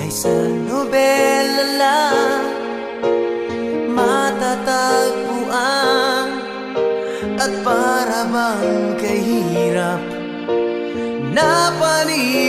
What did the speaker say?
ay sa nobela lang matatagpuan. At para bang kahirap na paniguritan